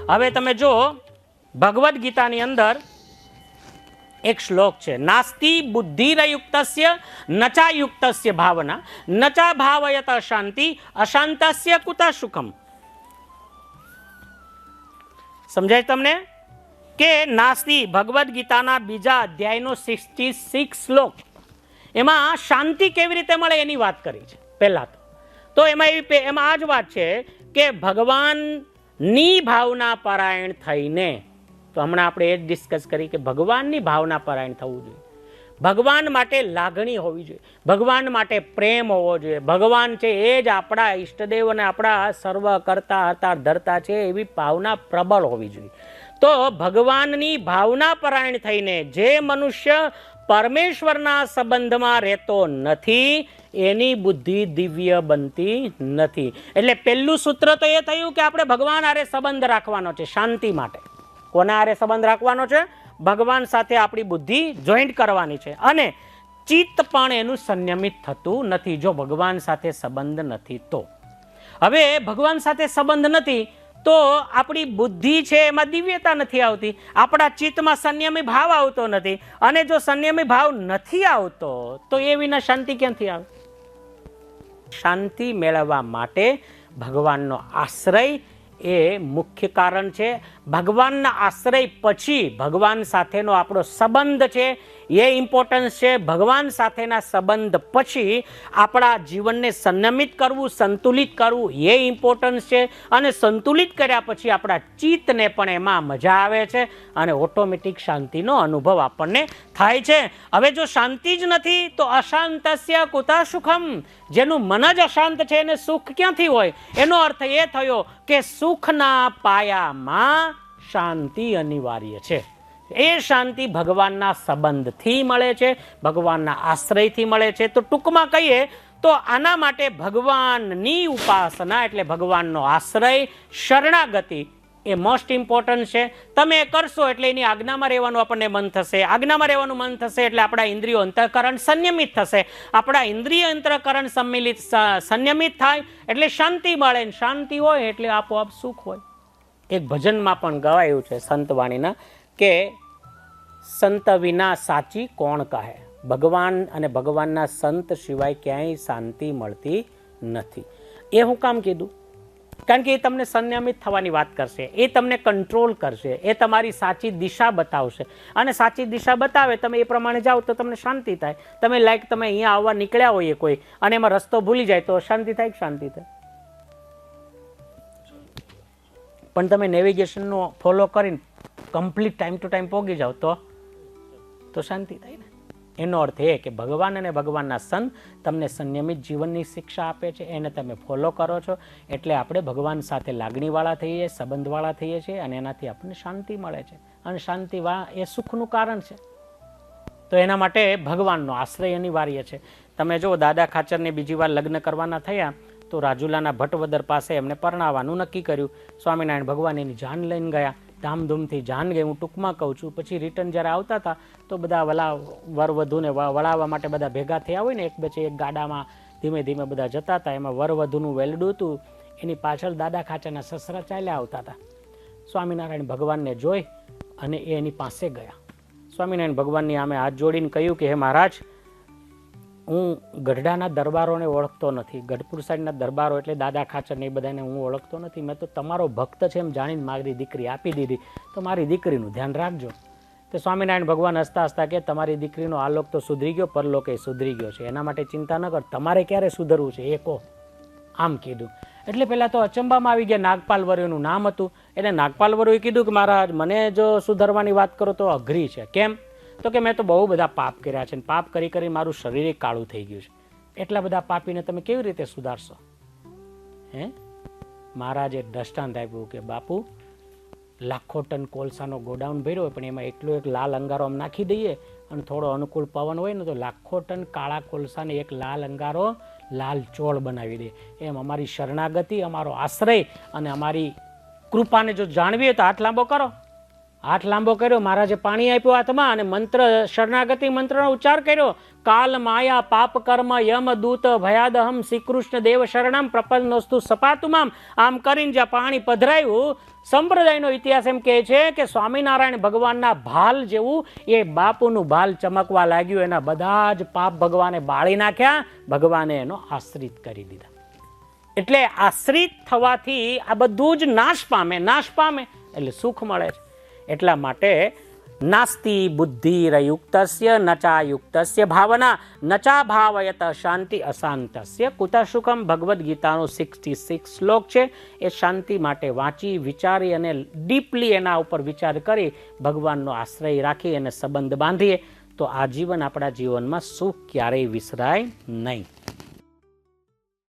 હવે તમે જો ભગવદ્ ગીતાની અંદર એક શ્લોક છે, નાસ્તિ બુદ્ધિરયુક્તસ્ય નચાયુક્તસ્ય ભાવના નચા ભાવયત અશાંતિ અશાંતસ્ય કુત સુખમ. સમજાય તમને કે નાસ્તિ ભગવદ્ ગીતાના બીજા અધ્યાયનો 66 શ્લોક, એમાં શાંતિ કેવી રીતે મળે એની વાત કરી છે. પહેલા તો એમાં આ જ વાત છે કે ભગવાનની ભાવના પરાયણ થઈને, તો હમણાં આપણે એ જ ડિસ્કસ કરી કે ભગવાનની ભાવના પરાયણ થવું જોઈએ, ભગવાન માટે લાગણી હોવી જોઈએ, ભગવાન માટે પ્રેમ હોવો જોઈએ. ભગવાન છે એ જ આપણા ઈષ્ટદેવ અને આપણા સર્વ કરતા હરતા ધરતા છે એવી ભાવના પ્રબળ હોવી જોઈએ. તો ભગવાનની ભાવના પરાયણ થઈને જે મનુષ્ય પરમેશ્વરના સંબંધમાં રહેતો નથી એની બુદ્ધિ દિવ્ય બનતી નથી. એટલે પહેલું સૂત્ર તો એ થયું કે આપણે ભગવાન હારે સંબંધ રાખવાનો છે શાંતિ માટે. કોના હારે સંબંધ રાખવાનો છે? ભગવાન સાથે આપણી બુદ્ધિ જોઈન્ટ કરવાની છે. અને ચિત્ત પણ એનું સંયમિત થતું નથી જો ભગવાન સાથે સંબંધ નથી તો. હવે ભગવાન સાથે સંબંધ નથી તો આપણી બુદ્ધિ છે એમાં દિવ્યતા નથી આવતી, આપણા ચિત્તમાં સંયમી ભાવ આવતો નથી. અને જો સંયમી ભાવ નથી આવતો તો એ વિના શાંતિ ક્યાંથી આવે? શાંતિ મેળવવા માટે ભગવાનનો આશ્રય એ મુખ્ય કારણ છે. ભગવાનના આશ્રય પછી ભગવાન સાથેનો આપણો સંબંધ છે એ ઇમ્પોર્ટન્સ છે. ભગવાન સાથેના સંબંધ પછી આપણા જીવનને સંયમિત કરવું, સંતુલિત કરવું એ ઇમ્પોર્ટન્સ છે. અને સંતુલિત કર્યા પછી આપણા ચિત્તને પણ એમાં મજા આવે છે અને ઓટોમેટિક શાંતિનો અનુભવ આપણને થાય છે. હવે જો શાંતિ જ નથી તો અશાંતસ્ય કુતઃ સુખમ. જેનું મન જ અશાંત છે એને સુખ ક્યાંથી હોય? એનો અર્થ એ થયો કે સુખના પાયામાં શાંતિ અનિવાર્ય છે. એ શાંતિ ભગવાનના સંબંધથી મળે છે, ભગવાનના આશ્રયથી મળે છે. તો ટૂંકમાં કહીએ તો આના માટે ભગવાનની ઉપાસના એટલે ભગવાનનો આશ્રય, શરણાગતિ એ મોસ્ટ ઇમ્પોર્ટન્ટ છે. તમે કરશો એટલે એની આજ્ઞામાં રહેવાનું આપણને મન થશે. આજ્ઞામાં રહેવાનું મન થશે એટલે આપણા ઇન્દ્રિયો અંતઃકરણ સંયમિત થશે. આપણા ઇન્દ્રિય અંતઃકરણ સંયમિત થાય એટલે શાંતિ મળે. શાંતિ હોય એટલે આપોઆપ સુખ હોય. એક ભજનમાં પણ ગવાયું છે સંતવાણીના કે સંત વિના સાચી કોણ કહે. ભગવાન અને ભગવાનના સંત સિવાય ક્યાંય શાંતિ મળતી નથી. એ હું કામ કીધું? કારણ કે એ તમને સંયમિત થવાની વાત કરશે, એ તમને કંટ્રોલ કરશે, એ તમારી સાચી દિશા બતાવશે. અને સાચી દિશા બતાવે તમે એ પ્રમાણે જાઓ તો તમને શાંતિ થાય. તમે તમે અહીંયા આવવા નીકળ્યા હોઈએ કોઈ અને એમાં રસ્તો ભૂલી જાય તો શાંતિ થાય કે શાંતિ થાય? પણ તમે નેવિગેશનનો ફોલો કરીને કમ્પ્લીટ ટાઈમ ટુ ટાઈમ પહોંચી જાઓ તો શાંતિ થાય ને. એનો અર્થ એ કે ભગવાન અને ભગવાનના સંત તમને સંયમિત જીવનની શિક્ષા આપે છે, એને તમે ફોલો કરો છો એટલે આપણે ભગવાન સાથે લાગણીવાળા થઈએ, સંબંધવાળા થઈએ છીએ અને એનાથી આપણને શાંતિ મળે છે. અને શાંતિ એ સુખનું કારણ છે. તો એના માટે ભગવાનનો આશ્રય અનિવાર્ય છે. તમે જો દાદા ખાચરને બીજી વાર લગ્ન કરવાના થયા તો રાજુલાના ભટ્ટવદર પાસે એમને પરણાવવાનું નક્કી કર્યું. સ્વામિનારાયણ ભગવાન એની જાન લઈને ગયા, ધામધૂમથી જાન ગઈ. હું ટૂંકમાં કહું છું. પછી રિટર્ન જ્યારે આવતા હતા તો બધા વરવધુને વળાવવા માટે બધા ભેગા થયા હોય ને, એક પછી એક ગાડામાં ધીમે ધીમે બધા જતા હતા. એમાં વરવધુનું વેલડું હતું, એની પાછળ દાદા ખાચરના સસરા ચાલ્યા આવતા હતા. સ્વામિનારાયણ ભગવાનને જોઈ અને એ એની પાસે ગયા. સ્વામિનારાયણ ભગવાનની આમે હાથ જોડીને કહ્યું કે હે મહારાજ, હું ગઢડાના દરબારોને ઓળખતો નથી, ગઢપુર સાઈડના દરબારો એટલે દાદા ખાચર ને એ બધાને હું ઓળખતો નથી. મેં તો તમારો ભક્ત છે એમ જાણીને મારી દીકરી આપી દીધી, તો મારી દીકરીનું ધ્યાન રાખજો. તો સ્વામિનારાયણ ભગવાન હસતા હસતા કે તમારી દીકરીનો આલોક તો સુધરી ગયો, પરલોકે સુધરી ગયો છે, એના માટે ચિંતા ન કર, તમારે ક્યારે સુધરવું છે એ કહો. આમ કીધું એટલે પહેલાં તો અચંબામાં આવી ગયા. નાગપાલ વર્યનું નામ હતું એટલે નાગપાલ વર્યોએ કીધું કે મહારાજ મને જો સુધરવાની વાત કરો તો અઘરી છે. કેમ? તો કે મેં તો બહુ બધા પાપ કર્યા છે, પાપ કરી કરી મારું શરીર કાળું થઈ ગયું છે. એટલા બધા પાપીને તમે કેવી રીતે સુધારશો? હે? મહારાજે દ્રષ્ટાંત આપ્યું કે બાપુ, લાખો ટન કોલસાનો ગોડાઉન ભર્યો હોય પણ એમાં એટલો એક લાલ અંગારો આમ નાખી દઈએ અને થોડો અનુકૂળ પવન હોય ને તો લાખો ટન કાળા કોલસાને એક લાલ અંગારો લાલ ચોળ બનાવી દે. એમ અમારી શરણાગતિ, અમારો આશ્રય અને અમારી કૃપાને જો જાણવી હોય તો હાથ લાંબો કરો. હાથ લાંબો કર્યો, મહારાજે પાણી આપ્યું હાથમાં અને મંત્ર શરણાગતિ મંત્રનો ઉચ્ચાર કર્યો. કાલ માયા પાપ કર્મ યમ દૂત ભયાદહમ શ્રી કૃષ્ણ દેવ શરણમ પ્રપન્નોસ્તુ સપાતુમામ. આમ કરીને જ્યાં પાણી પધરાયું, સંપ્રદાયનો ઇતિહાસ એમ કહે છે કે સ્વામિનારાયણ ભગવાનના ભાલ જેવું એ બાપુનું ભાલ ચમકવા લાગ્યું. એના બધા જ પાપ ભગવાને બાળી નાખ્યા, ભગવાને એનો આશ્રિત કરી દીધા. એટલે આશ્રિત થવાથી આ બધું જ નાશ પામે એટલે સુખ મળે છે. એટલા માટે નાસ્તિ બુદ્ધિરયુક્તસ્ય નચાયુક્તસ્ય ભાવના નચા ભાવયત શાંતિ અશાંતસ્ય કુત સુખમ. ભગવદ્ ગીતાનો 66 શ્લોક છે. એ શાંતિ માટે વાંચી વિચારી અને ડીપલી એના ઉપર વિચાર કરી ભગવાનનો આશ્રય રાખી અને સંબંધ બાંધીએ તો આજીવન આપણા જીવનમાં સુખ ક્યારેય વિસરાય નહીં.